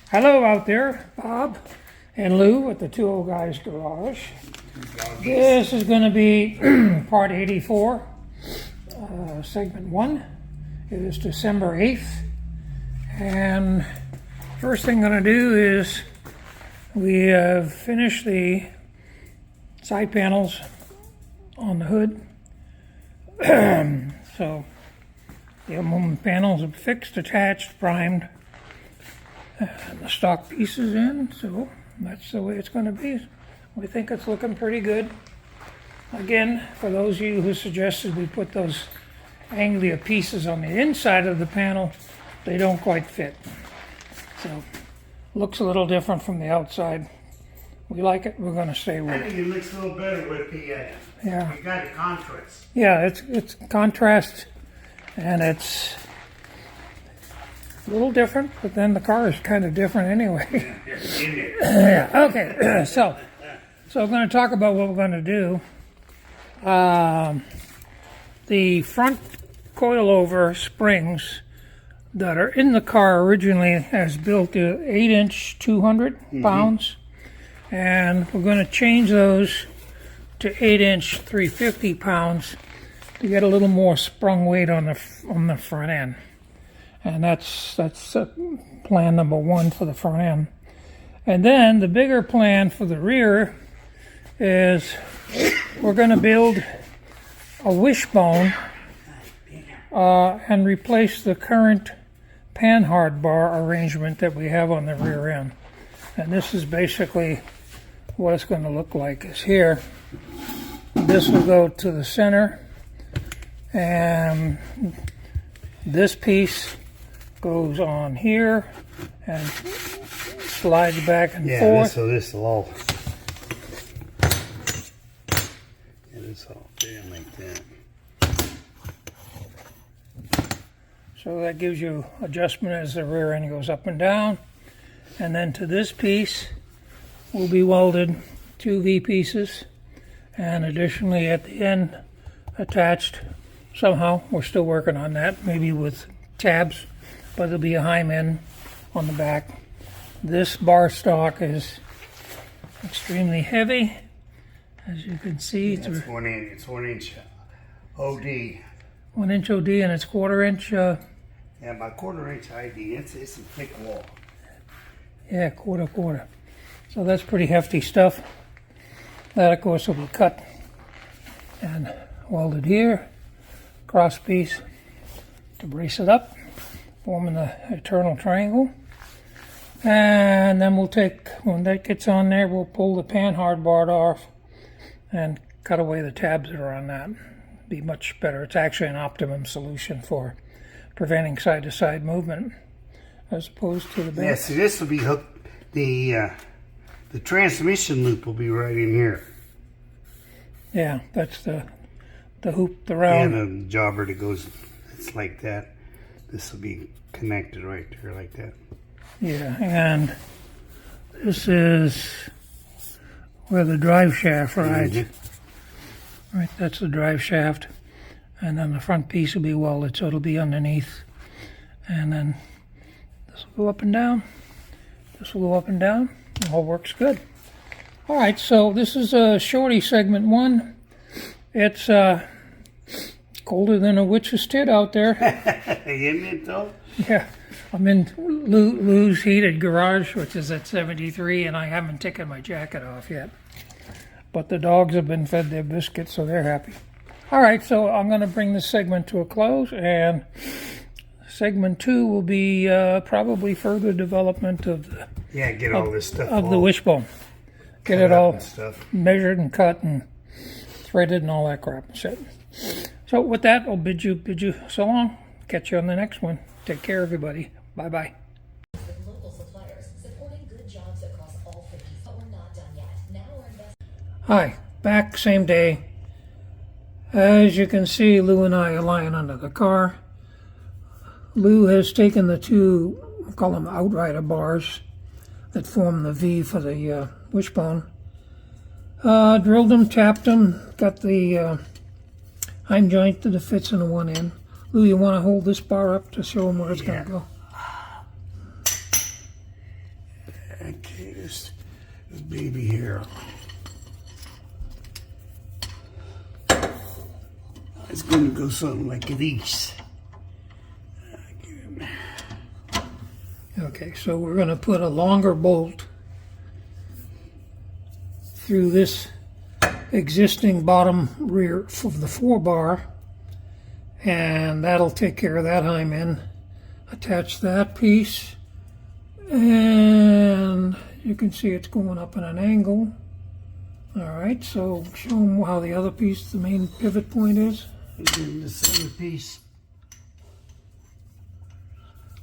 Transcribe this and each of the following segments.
Hello out there, Bob and Lou at the Two Old Guys Garage. This is going to be part 84, segment 1. It is December 8th, and first thing I'm going to do is we have finished the side panels on the hood. So the aluminum panels are fixed, attached, primed, and the stock pieces in, so that's the way it's going to be. We think it's looking pretty good. Again, for those of you who suggested we put those Anglia pieces on the inside of the panel, they don't quite fit. So, looks a little different from the outside. We like it, we're going to stay with it. I think it looks a little better with the, yeah. You got a contrast. Yeah, it's contrast, and it's a little different, but then the car is kind of different anyway. Yeah, okay, so I'm going to talk about what we're going to do. The front coilover springs that are in the car originally as built to 8-inch 200 pounds, and we're going to change those to 8-inch 350 pounds to get a little more sprung weight on the front end. And that's plan number 1 for the front end. And then the bigger plan for the rear is we're going to build a wishbone and replace the current Panhard bar arrangement that we have on the rear end. And this is basically what it's going to look like. Is here. This will go to the center, and this piece goes on here and slides back and forth. So this will all. This all fit in like that. So that gives you adjustment as the rear end goes up and down. And then to this piece will be welded 2 V pieces, and additionally at the end attached somehow, we're still working on that, maybe with tabs, but there'll be a Hyman on the back. This bar stock is extremely heavy, as you can see. It's 1 inch. It's 1 inch OD. 1 inch OD, and it's 1/4 inch. Yeah, about 1/4 inch ID. It's a thick wall. Yeah, quarter. So that's pretty hefty stuff. That, of course, will be cut and welded here. Cross piece to brace it up, forming the eternal triangle. And then we'll take, when that gets on there, we'll pull the Panhard bar off and cut away the tabs that are on that. Be much better. It's actually an optimum solution for preventing side-to-side movement as opposed to the back. Yeah, see, this will be hooked. The transmission loop will be right in here. Yeah, that's the hoop, the round. And the jobber that goes, it's like that. This will be connected right there like that. Yeah, and this is where the drive shaft rides. Right, that's the drive shaft. And then the front piece will be welded, so it'll be underneath. And then this will go up and down. This will go up and down. It all works good. All right, so this is a shorty segment 1. It's colder than a witch's tit out there. Isn't it though? Yeah, I'm in Lou's heated garage, which is at 73, and I haven't taken my jacket off yet. But the dogs have been fed their biscuits, so they're happy. All right, so I'm going to bring this segment to a close, and segment 2 will be probably further development of the get all this stuff of the wishbone. Get it all measured and cut and threaded and all that crap and shit. So with that, I'll bid you so long. Catch you on the next one. Take care, everybody. Bye-bye. Local suppliers supporting good jobs across all 50s, but we're not done yet. Now we're investing. Hi, back same day. As you can see, Lou and I are lying under the car. Lou has taken the 2, we'll call them outrider bars that form the V for the wishbone. Drilled them, tapped them, got the heim joint that fits in the one end. Lou, you want to hold this bar up to show them where it's going to go? Okay, this baby here. It's going to go something like this. Okay, so we're going to put a longer bolt through this existing bottom rear of the 4-bar, and that'll take care of that hymen. Attach that piece, and you can see it's going up in an angle. Alright, so show them how the other piece, the main pivot point is. And then this other piece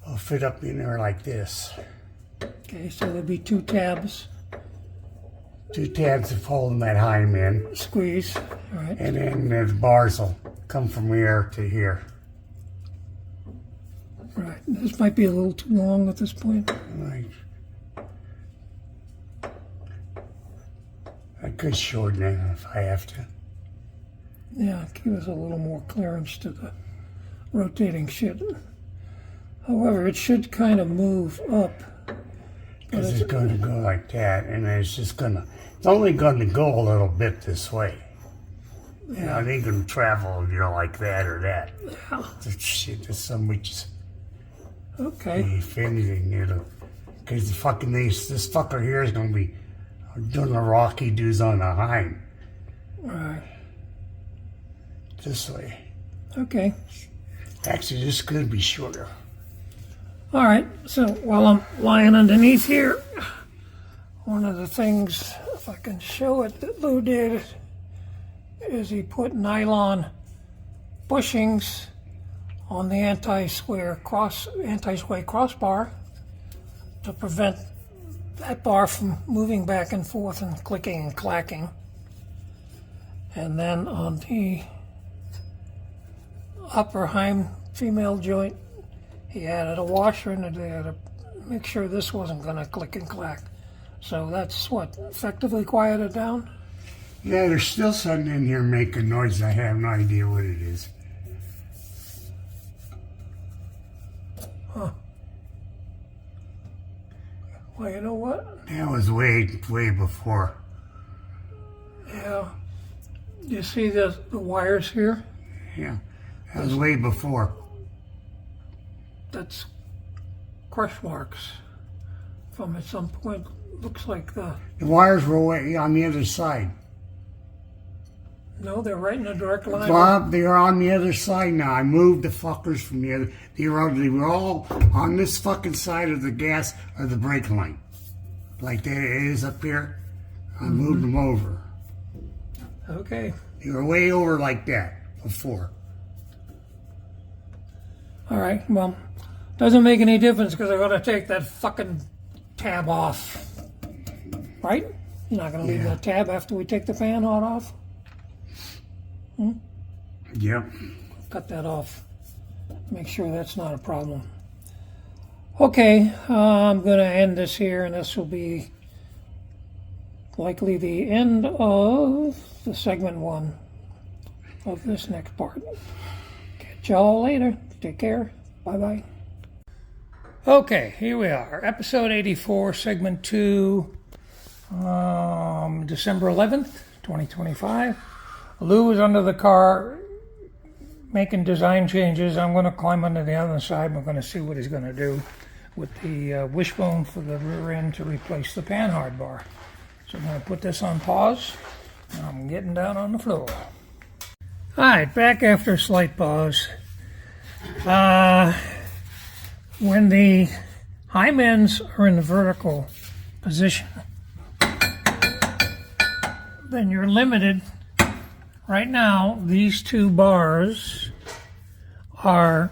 will fit up in there like this. Okay, so there'll be 2 tabs. 2 tabs of holding that hymen. Squeeze. Alright. And then the bars will come from here to here. Right. This might be a little too long at this point. Right. I could shorten it if I have to. Yeah, give us a little more clearance to the rotating shit. However, it should kind of move up. Because it's going to go like that, and then it's just going to, it's only going to go a little bit this way. Yeah. You know, it ain't going to travel, you know, like that or that. Yeah. Shit, there's so much. Okay. If anything, you know, because the fucking this fucker here is going to be doing the rocky doos on the hind. Right. This way. Okay. Actually, this could be shorter. All right. So while I'm lying underneath here, one of the things, if I can show it, that Lou did is he put nylon bushings on the anti-sway crossbar to prevent that bar from moving back and forth and clicking and clacking. And then on the upper hind female joint, he added a washer in there to make sure this wasn't going to click and clack. So that's what, effectively quieted down? Yeah, there's still something in here making noise. I have no idea what it is. Huh. Well, you know what? That was way before. Yeah. You see the wires here? Yeah, that was way before. That's crush marks from at some point. Looks like the wires were way on the other side. No, they're right in a direct line. Bob, they're on the other side now. I moved the fuckers from the other. They were all on this fucking side of the gas or the brake line. Like that it is up here. I moved them over. Okay. They were way over like that before. All right, well, doesn't make any difference because I'm going to take that fucking tab off. Right? You're not going to leave that tab after we take the Panhard off? Yep. Cut that off. Make sure that's not a problem. Okay, I'm going to end this here, and this will be likely the end of the segment 1 of this next part. Catch y'all later. Take care. Bye-bye. Okay, here we are. Episode 84, segment 2, December 11th, 2025. Lou is under the car making design changes. I'm going to climb under the other side. We're going to see what he's going to do with the wishbone for the rear end to replace the Panhard bar. So I'm going to put this on pause. I'm getting down on the floor. All right, back after a slight pause. When the hymens are in the vertical position, then you're limited. Right now, these 2 bars are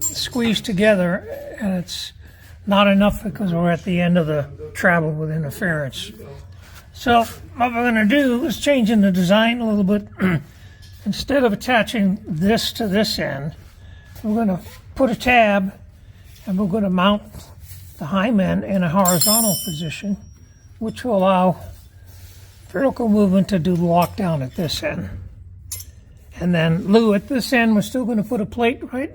squeezed together, and it's not enough because we're at the end of the travel with interference. So what we're going to do is change in the design a little bit. Instead of attaching this to this end, we're going to put a tab, and we're going to mount the hymen in a horizontal position, which will allow vertical movement to do lockdown at this end. And then Lou, at this end, we're still going to put a plate, right?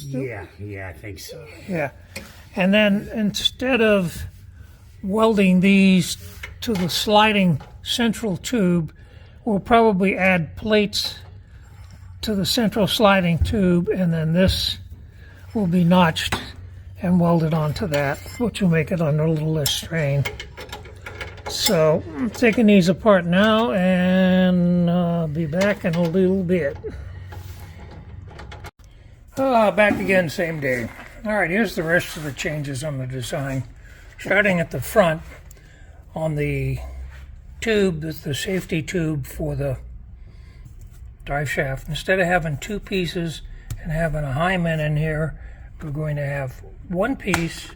Yeah, I think so. Yeah. And then instead of welding these to the sliding central tube, we'll probably add plates to the central sliding tube, and then this will be notched and welded onto that, which will make it under a little less strain. So I'm taking these apart now, and I'll be back in a little bit. Back again, same day. All right, here's the rest of the changes on the design. Starting at the front, on the tube, that's the safety tube for the drive shaft. Instead of having two pieces and having a hymen in here, we're going to have one piece,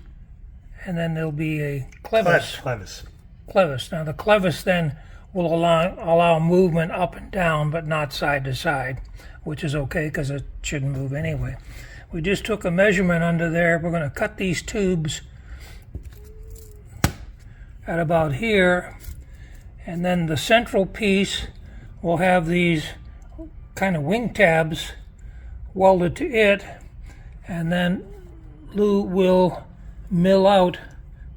and then there'll be a clevis. Clevis. Now the clevis then will allow movement up and down, but not side to side, which is okay because it shouldn't move anyway. We just took a measurement under there. We're going to cut these tubes at about here, and then the central piece will have these kind of wing tabs welded to it, and then Lou will mill out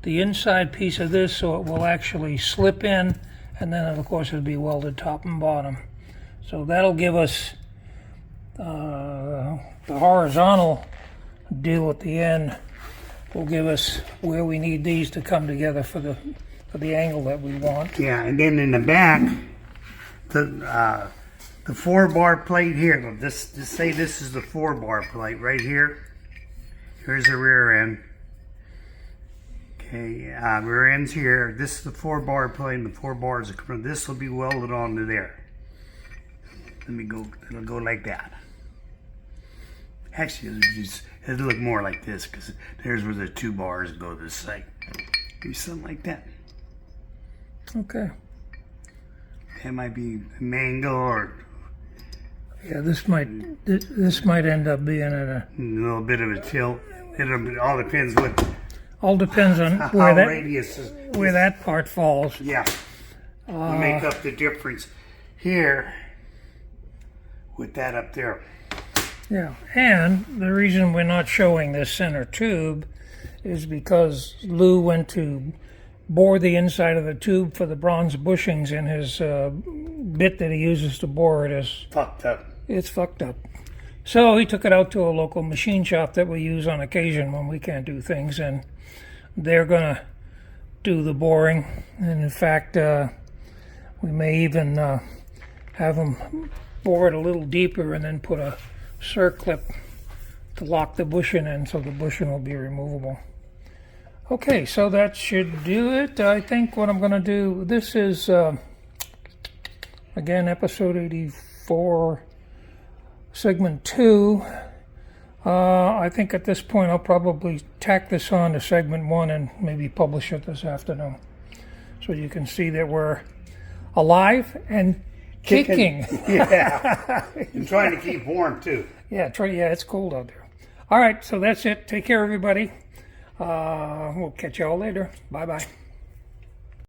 the inside piece of this so it will actually slip in, and then of course it'll be welded top and bottom. So that'll give us the horizontal deal at the end will give us where we need these to come together for the angle that we want. Yeah, and then in the back, the 4-bar plate here. Just say this is the 4-bar plate right here. Here's the rear end. Okay, rear end's here. This is the 4-bar plate, and the 4 bars are coming. This will be welded onto there. Let me go. It'll go like that. Actually, it'll look more like this because there's where the 2 bars go this side. Maybe something like that. Okay. That might be a mango or yeah. This might end up being at a little bit of a tilt. It all depends what. All depends on How radius is. where that part falls. Yeah. Make up the difference here with that up there. Yeah, and the reason we're not showing this center tube is because Lou went to bore the inside of the tube for the bronze bushings, and his bit that he uses to bore it is fucked up. It's fucked up. So he took it out to a local machine shop that we use on occasion when we can't do things, and they're gonna do the boring. And in fact, we may even have them bore it a little deeper and then put a circlip to lock the bushing in, so the bushing will be removable. Okay, so that should do it. I think what I'm going to do, this is again episode 84, segment 2. I think at this point I'll probably tack this on to segment 1 and maybe publish it this afternoon, so you can see that we're alive and kicking. Yeah. And trying to keep warm too. Yeah, it's cold out there. All right, so that's it. Take care, everybody. We'll catch y'all later. Bye-bye.